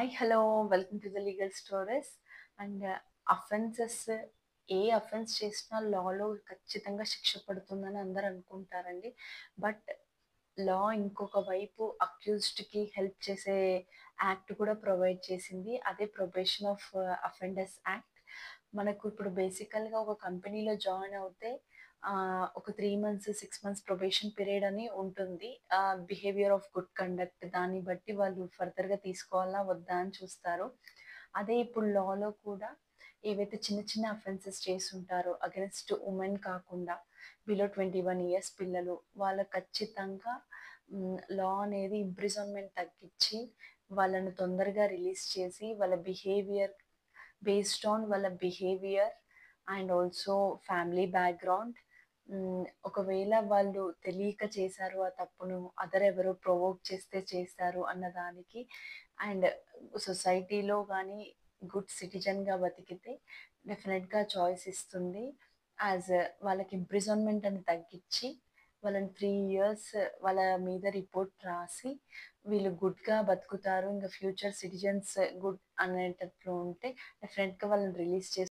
Hi hello welcome to the legal stories and offences offence చేసినా లాలో ఖచ్చితంగా శిక్ష పడుతుందని అందరు అనుకుంటారండి. బట్ లా ఇంకొక వైపు అక్యూజ్డ్కి హెల్ప్ చేసే యాక్ట్ కూడా ప్రొవైడ్ చేసింది. అదే ప్రొబేషన్ ఆఫ్ అఫెండర్స్ యాక్ట్. మనకు ఇప్పుడు బేసికల్గా ఒక కంపెనీలో జాయిన్ అవుతే ఒక 3 మంత్స్ 6 మంత్స్ ప్రొబేషన్ పీరియడ్ అని ఉంటుంది. బిహేవియర్ ఆఫ్ గుడ్ కండక్ట్ దాన్ని బట్టి వాళ్ళు ఫర్దర్గా తీసుకోవాలా వద్దా అని చూస్తారు. అదే ఇప్పుడు లాలో కూడా ఏవైతే చిన్న చిన్న అఫెన్సెస్ చేస్తుంటారో అగెన్స్ట్ ఉమెన్ కాకుండా బిలో 21 years పిల్లలు వాళ్ళకి ఖచ్చితంగా లా అనేది ఇంప్రిజన్మెంట్ తగ్గించి వాళ్ళని తొందరగా రిలీజ్ చేసి వాళ్ళ బిహేవియర్ బేస్డ్ ఆన్ వాళ్ళ behaviour and also family background. ఒకవేళ వాళ్ళు తెలియక చేశారు ఆ తప్పును, ఎవరో ప్రొవోక్ చేస్తే చేశారు అన్న దానికి అండ్ సొసైటీలో కానీ గుడ్ సిటిజన్గా బతికితే డెఫినెట్గా చాయిస్ ఇస్తుంది. యాజ్ వాళ్ళకి ఇంప్రిజన్మెంట్ అని తగ్గించి వాళ్ళని 3 years వాళ్ళ మీద రిపోర్ట్ రాసి వీళ్ళు గుడ్గా బతుకుతారు, ఇంకా ఫ్యూచర్ సిటిజన్స్ గుడ్ అనేటట్లు ఉంటే డెఫినెట్గా వాళ్ళని రిలీజ్ చేసి